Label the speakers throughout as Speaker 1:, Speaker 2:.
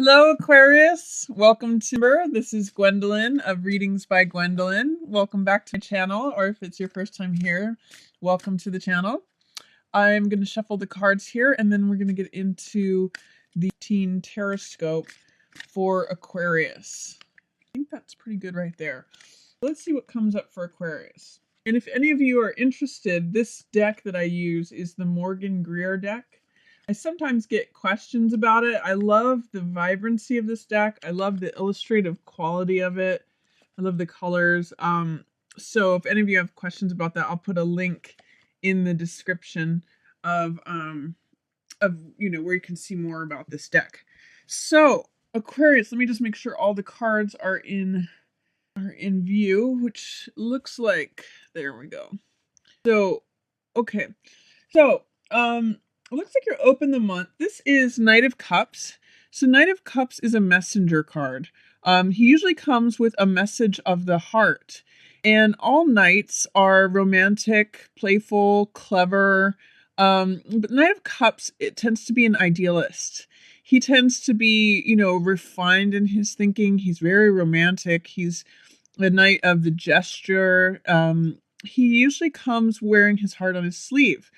Speaker 1: Hello, Aquarius. Welcome to This is Gwendolyn of Readings by Gwendolyn. Welcome back to my channel, or if it's your first time here, welcome to the channel. I'm going to shuffle the cards here, and then we're going to get into the Teen Terrascope for Aquarius. I think that's pretty good right there. Let's see what comes up for Aquarius. And if any of you are interested, this deck that I use is the Morgan Greer deck. I sometimes get questions about it. I love the vibrancy of this deck. I love the illustrative quality of it. I love the colors. So if any of you have questions about that, I'll put a link in the description of where you can see more about this deck. So Aquarius, let me just make sure all the cards are in view, which looks like there we go. So okay. So it looks like you're open the month. This is Knight of Cups. So Knight of Cups is a messenger card. He usually comes with a message of the heart. And all knights are romantic, playful, clever. But Knight of Cups, it tends to be an idealist. He tends to be, refined in his thinking. He's very romantic. He's the knight of the gesture. He usually comes wearing his heart on his sleeve.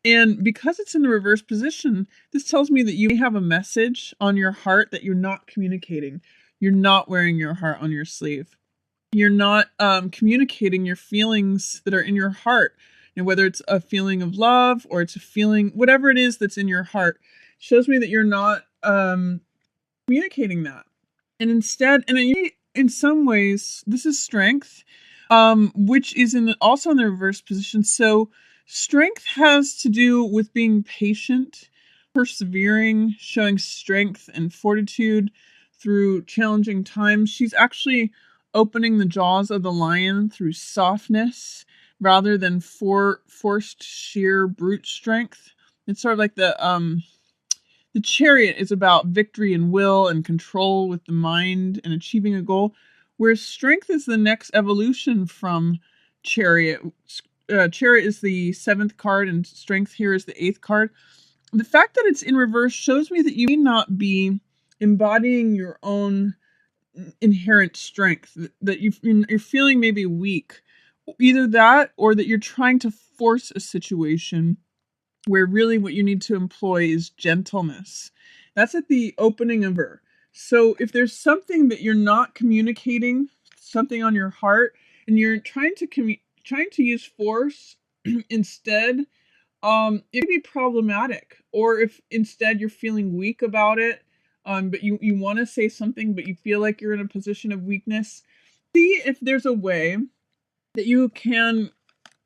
Speaker 1: And because it's in the reverse position, this tells me that you may have a message on your heart that you're not communicating. You're not wearing your heart on your sleeve. You're not communicating your feelings that are in your heart. Whether it's a feeling of love or it's a feeling, whatever it is that's in your heart, shows me that you're not communicating that. And instead, in some ways, this is strength, which is also in the reverse position. So strength has to do with being patient, persevering, showing strength and fortitude through challenging times. She's actually opening the jaws of the lion through softness rather than forced sheer brute strength. It's sort of like the Chariot is about victory and will and control with the mind and achieving a goal, whereas strength is the next evolution from Chariot. Chariot is the 7th card and strength here is the 8th card. The fact that it's in reverse shows me that you may not be embodying your own inherent strength, that you're feeling maybe weak. Either that or that you're trying to force a situation where really what you need to employ is gentleness. That's at the opening of her. So if there's something that you're not communicating, something on your heart, and you're trying to use force instead, it may be problematic. Or if instead you're feeling weak about it, but you want to say something, but you feel like you're in a position of weakness, see if there's a way that you can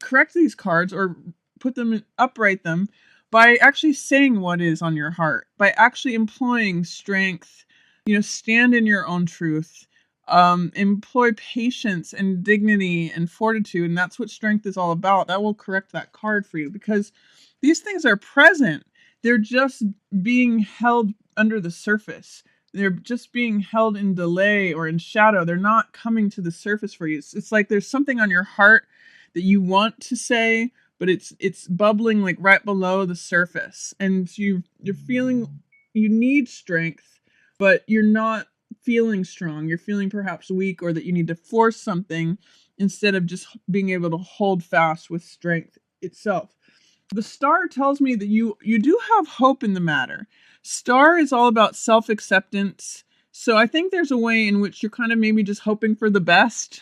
Speaker 1: correct these cards or upright them by actually saying what is on your heart, by actually employing strength, stand in your own truth, employ patience and dignity and fortitude. And that's what strength is all about. That will correct that card for you because these things are present. They're just being held under the surface. They're just being held in delay or in shadow. They're not coming to the surface for you. It's like there's something on your heart that you want to say, but it's bubbling like right below the surface, and you're feeling you need strength, but you're not feeling strong. You're feeling perhaps weak, or that you need to force something instead of just being able to hold fast with strength itself. The star tells me that you do have hope in the matter. Star is all about self-acceptance. So I think there's a way in which you're kind of maybe just hoping for the best,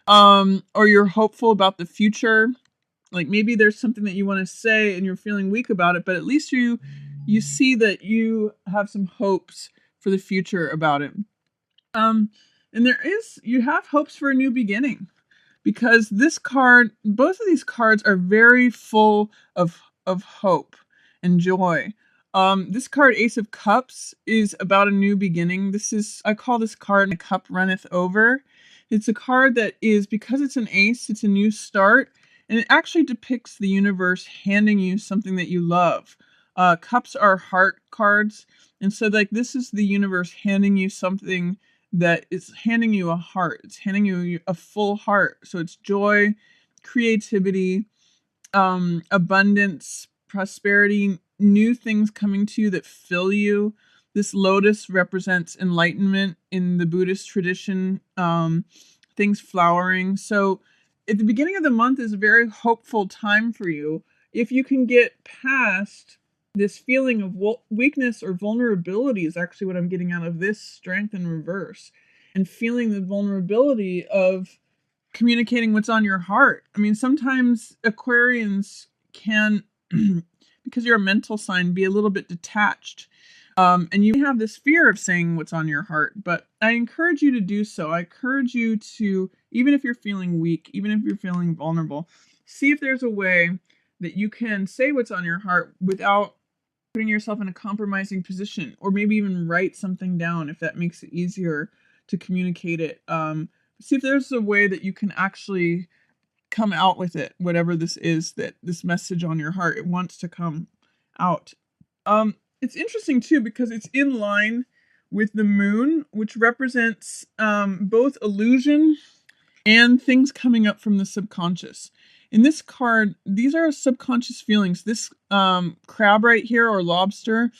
Speaker 1: or you're hopeful about the future. Like maybe there's something that you want to say and you're feeling weak about it, but at least you see that you have some hopes for the future about it. And you have hopes for a new beginning, because both of these cards are very full of hope and joy. This card, Ace of Cups, is about a new beginning. I call this card, "My Cup Runneth Over." It's a card that is, because it's an ace, it's a new start, and it actually depicts the universe handing you something that you love. Cups are heart cards, and so like this is the universe handing you something that is handing you a heart. It's handing you a full heart. So it's joy, creativity, abundance, prosperity, new things coming to you that fill you, This lotus represents enlightenment in the Buddhist tradition, things flowering. So at the beginning of the month is a very hopeful time for you. If you can get past this feeling of weakness or vulnerability is actually what I'm getting out of this strength in reverse, and feeling the vulnerability of communicating what's on your heart. I mean, sometimes Aquarians can, because you're a mental sign, be a little bit detached. And you have this fear of saying what's on your heart, but I encourage you to do so. I encourage you to, even if you're feeling weak, even if you're feeling vulnerable, see if there's a way that you can say what's on your heart without putting yourself in a compromising position, or maybe even write something down if that makes it easier to communicate it. See if there's a way that you can actually come out with it, whatever this is, that this message on your heart, it wants to come out. It's interesting too because it's in line with the moon, which represents both illusion and things coming up from the subconscious. In this card, these are subconscious feelings. This crab right here, or lobster,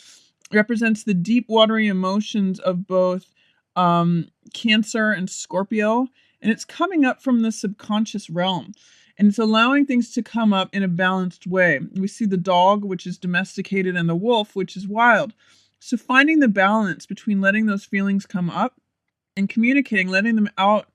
Speaker 1: represents the deep watery emotions of both Cancer and Scorpio, and it's coming up from the subconscious realm, and it's allowing things to come up in a balanced way. We see the dog, which is domesticated, and the wolf, which is wild. So finding the balance between letting those feelings come up and communicating, letting them out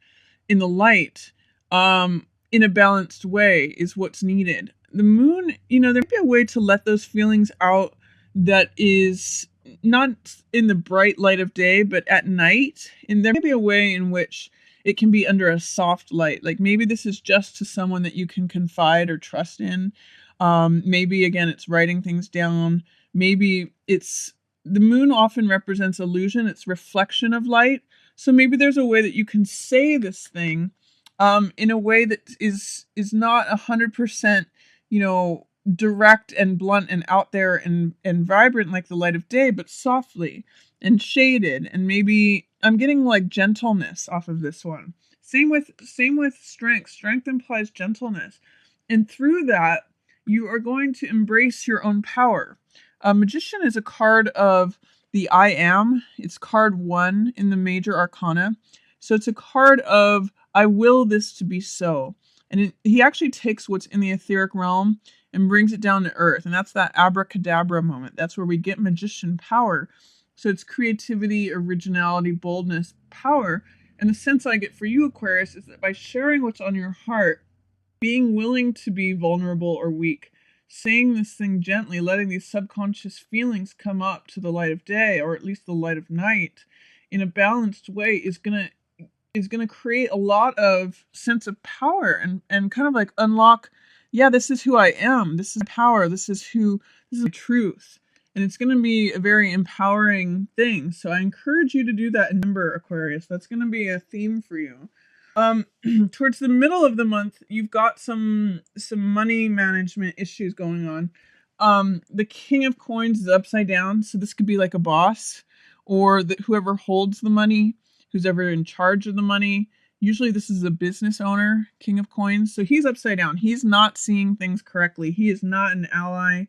Speaker 1: in the light, in a balanced way is what's needed. The moon, there might be a way to let those feelings out that is not in the bright light of day, but at night. And there may be a way in which it can be under a soft light. Like maybe this is just to someone that you can confide or trust in. Maybe again, it's writing things down. Maybe the moon often represents illusion. It's reflection of light. So maybe there's a way that you can say this thing in a way that is not 100%, direct and blunt and out there and vibrant like the light of day, but softly and shaded. And maybe I'm getting like gentleness off of this one. Same with strength. Strength implies gentleness. And through that, you are going to embrace your own power. Magician is a card of the I Am. It's card 1 in the major arcana. So it's a card of I will this to be so. And he actually takes what's in the etheric realm and brings it down to earth. And that's that abracadabra moment. That's where we get magician power. So it's creativity, originality, boldness, power. And the sense I get for you, Aquarius, is that by sharing what's on your heart, being willing to be vulnerable or weak, saying this thing gently, letting these subconscious feelings come up to the light of day, or at least the light of night, in a balanced way is going to create a lot of sense of power and kind of like unlock, yeah, this is who I am. This is power. This is the truth. And it's going to be a very empowering thing. So I encourage you to do that. Remember, Aquarius, that's going to be a theme for you. Towards the middle of the month, you've got some money management issues going on. The King of Coins is upside down. So this could be like a boss, or whoever holds the money, who's ever in charge of the money. Usually this is a business owner, King of Coins. So he's upside down. He's not seeing things correctly. He is not an ally.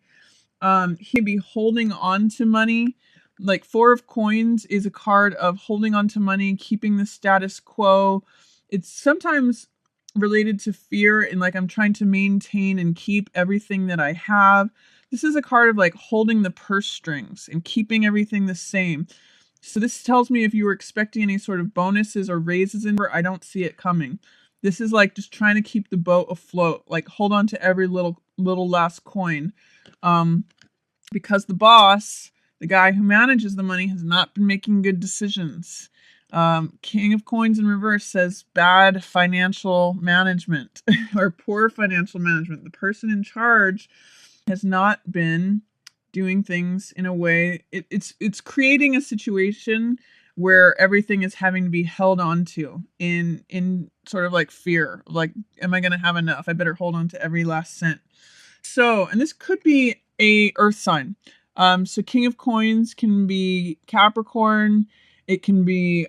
Speaker 1: He'd be holding on to money. Like 4 of Coins is a card of holding on to money, keeping the status quo. It's sometimes related to fear and like I'm trying to maintain and keep everything that I have. This is a card of like holding the purse strings and keeping everything the same. So this tells me if you were expecting any sort of bonuses or raises in I don't see it coming. This is like just trying to keep the boat afloat, like hold on to every little last coin. Because the boss, the guy who manages the money, has not been making good decisions. King of Coins in reverse says bad financial management or poor financial management. The person in charge has not been doing things in a way. It's creating a situation where everything is having to be held on to in sort of like fear. Like, am I going to have enough? I better hold on to every last cent. So, and this could be a earth sign. So King of Coins can be Capricorn, it can be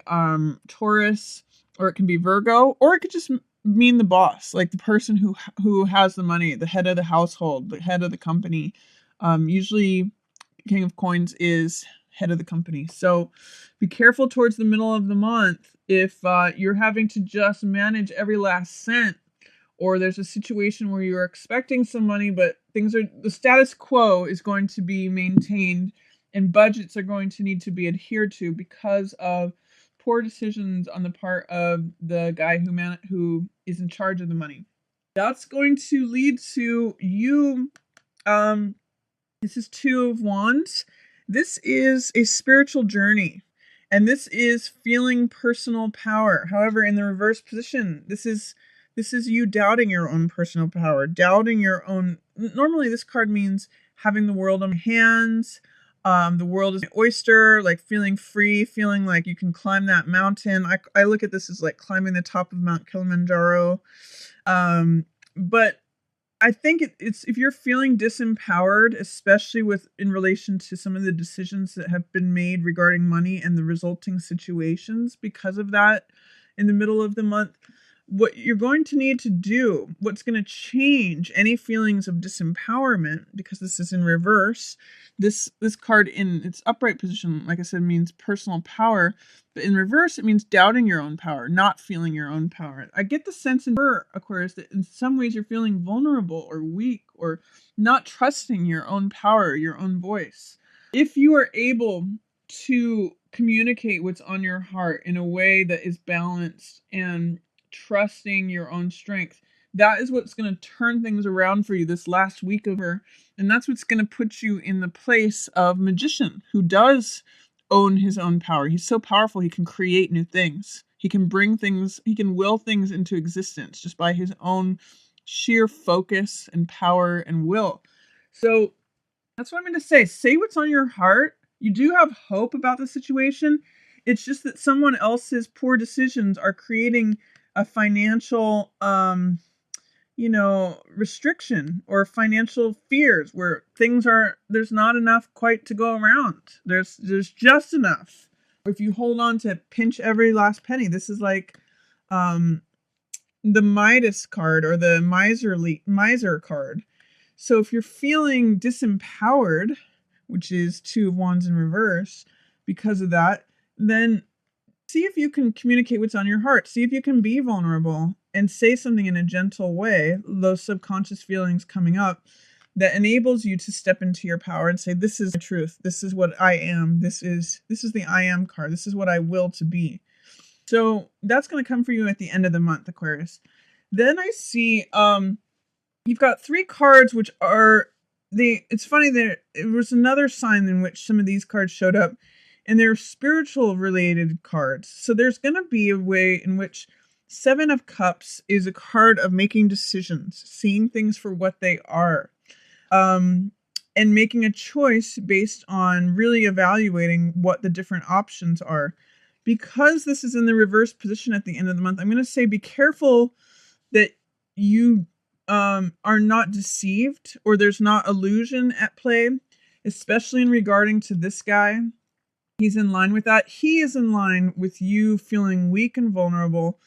Speaker 1: Taurus, or it can be Virgo, or it could just mean the boss, like the person who has the money, the head of the household, the head of the company. Usually King of Coins is head of the company. So be careful towards the middle of the month if you're having to just manage every last cent, or there's a situation where you're expecting some money, but the status quo is going to be maintained and budgets are going to need to be adhered to because of poor decisions on the part of the guy who is in charge of the money. That's going to lead to you, this is Two of Wands. This is a spiritual journey, and this is feeling personal power. However, in the reverse position, this is you doubting your own personal power, doubting your own. Normally, this card means having the world on your hands. The world is an oyster, like feeling free, feeling like you can climb that mountain. I look at this as like climbing the top of Mount Kilimanjaro. But I think it's if you're feeling disempowered, especially in relation to some of the decisions that have been made regarding money and the resulting situations because of that in the middle of the month, what you're going to need to do, what's going to change any feelings of disempowerment, because this is in reverse. This card in its upright position, like I said, means personal power, but in reverse it means doubting your own power, not feeling your own power. I get the sense in her, Aquarius, that in some ways you're feeling vulnerable or weak or not trusting your own power, your own voice. If you are able to communicate what's on your heart in a way that is balanced and trusting your own strength, that is what's going to turn things around for you this last week of her. And that's what's going to put you in the place of magician who does own his own power. He's so powerful, he can create new things. He can bring things, he can will things into existence just by his own sheer focus and power and will. So that's what I'm going to say. Say what's on your heart. You do have hope about the situation. It's just that someone else's poor decisions are creating a financial restriction or financial fears where there's not enough quite to go around. There's just enough. If you hold on to pinch every last penny, this is like the Midas card or the miser card. So if you're feeling disempowered, which is Two of Wands in reverse, because of that, then see if you can communicate what's on your heart. See if you can be vulnerable and say something in a gentle way, those subconscious feelings coming up, that enables you to step into your power and say, this is the truth. This is what I am. This is the I am card. This is what I will to be. So that's going to come for you at the end of the month, Aquarius. Then I see you've got three cards which are it's funny that it was another sign in which some of these cards showed up, and they're spiritual related cards. So there's going to be a way in which Seven of Cups is a card of making decisions, seeing things for what they are, and making a choice based on really evaluating what the different options are. Because this is in the reverse position at the end of the month, I'm going to say be careful that you are not deceived or there's not illusion at play, especially in regarding to this guy. He's in line with that. He is in line with you feeling weak and vulnerable.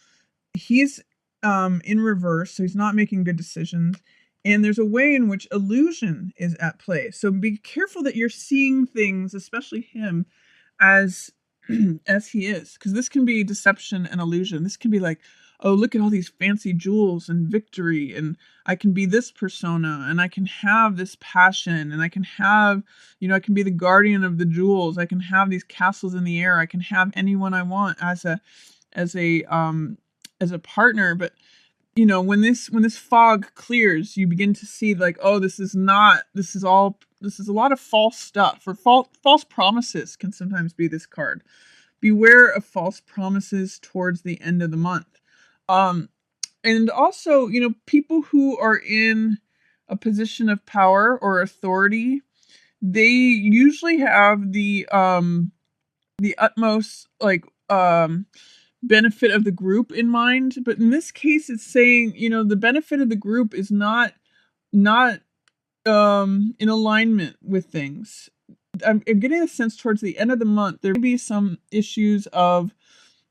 Speaker 1: He's in reverse, so he's not making good decisions. And there's a way in which illusion is at play. So be careful that you're seeing things, especially him, as he is. Because this can be deception and illusion. This can be like, oh, look at all these fancy jewels and victory, and I can be this persona, and I can have this passion, and I can have, I can be the guardian of the jewels. I can have these castles in the air. I can have anyone I want as a partner. But when this fog clears, you begin to see like, oh, this is a lot of false stuff, or false promises can sometimes be this card. Beware of false promises towards the end of the month. And also, people who are in a position of power or authority, they usually have the utmost benefit of the group in mind. But in this case, it's saying, the benefit of the group is not in alignment with things. I'm getting a sense towards the end of the month, there may be some issues of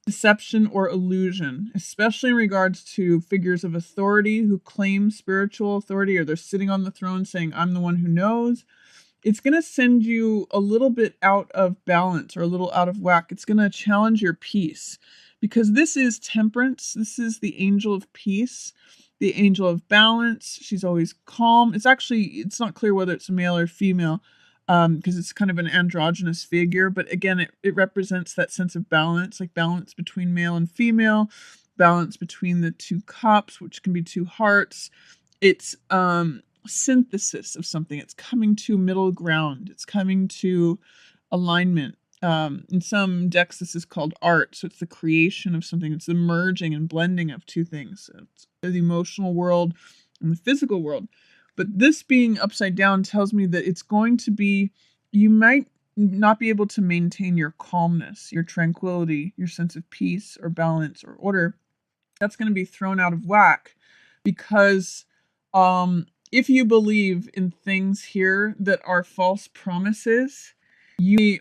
Speaker 1: deception or illusion, especially in regards to figures of authority who claim spiritual authority, or they're sitting on the throne saying, I'm the one who knows. it's going to send you a little bit out of balance or a little out of whack. It's going to challenge your peace, because this is Temperance. This is the angel of peace, the angel of balance. She's always calm. It's not clear whether it's a male or female, because it's kind of an androgynous figure. But again, it represents that sense of balance, like balance between male and female, balance between the two cups, which can be two hearts. It's synthesis of something. It's coming to middle ground. It's coming to alignment. In some decks, this is called art. So it's the creation of something. It's the merging and blending of two things. It's the emotional world and the physical world. But this being upside down tells me that it's going to be, you might not be able to maintain your calmness, your tranquility, your sense of peace or balance or order. That's going to be thrown out of whack, because if you believe in things here that are false promises, you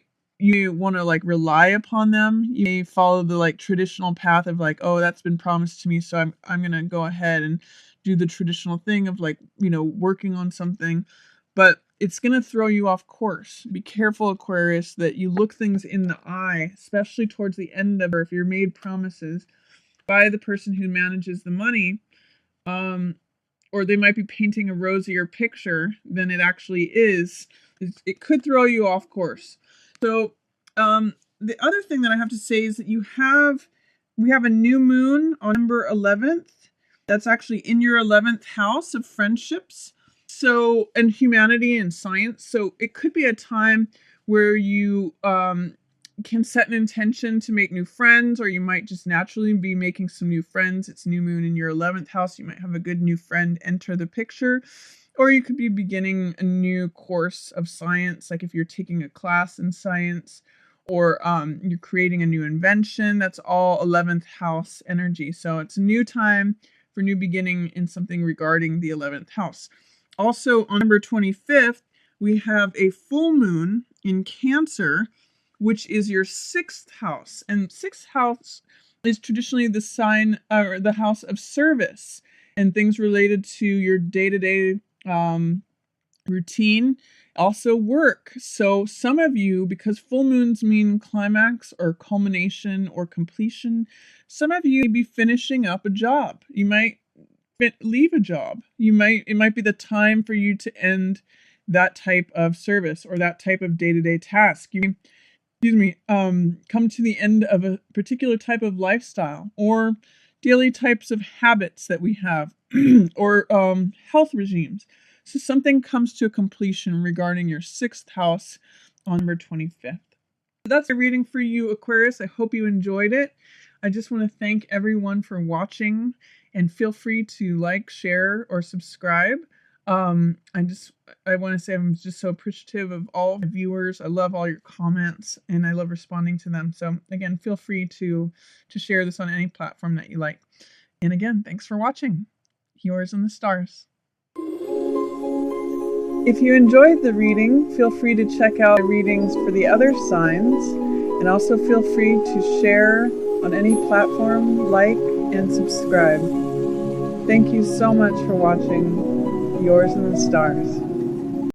Speaker 1: want to like rely upon them. You may follow the like traditional path of like, oh, that's been promised to me, so I'm going to go ahead and do the traditional thing of like, working on something. But it's going to throw you off course. Be careful, Aquarius, that you look things in the eye, especially towards the end of it, if you're made promises by the person who manages the money, or they might be painting a rosier picture than it actually is. It could throw you off course. So the other thing that I have to say is that we have a new moon on November 11th. That's actually in your 11th house of friendships, and humanity and science. So it could be a time where you can set an intention to make new friends, or you might just naturally be making some new friends. It's new moon in your 11th house. You might have a good new friend enter the picture, or you could be beginning a new course of science, like if you're taking a class in science, or you're creating a new invention. That's all 11th house energy. So it's a new time for new beginning in something regarding the 11th house. Also, on November 25th, we have a full moon in Cancer, which is your 6th house. And 6th house is traditionally the sign or the house of service and things related to your day-to-day routine, also work. So some of you, because full moons mean climax or culmination or completion, some of you may be finishing up a job. You might leave a job. It might be the time for you to end that type of service or that type of day-to-day task. Come to the end of a particular type of lifestyle or daily types of habits that we have or health regimes. So something comes to a completion regarding your 6th house on November 25th. That's a reading for you, Aquarius. I hope you enjoyed it. I just want to thank everyone for watching, and feel free to like, share, or subscribe. I want to say I'm just so appreciative of all the viewers. I love all your comments, and I love responding to them. So again, feel free to share this on any platform that you like. And again, thanks for watching. Yours in the stars. If you enjoyed the reading, feel free to check out the readings for the other signs, and also feel free to share on any platform, like, and subscribe. Thank you so much for watching. Yours in the stars.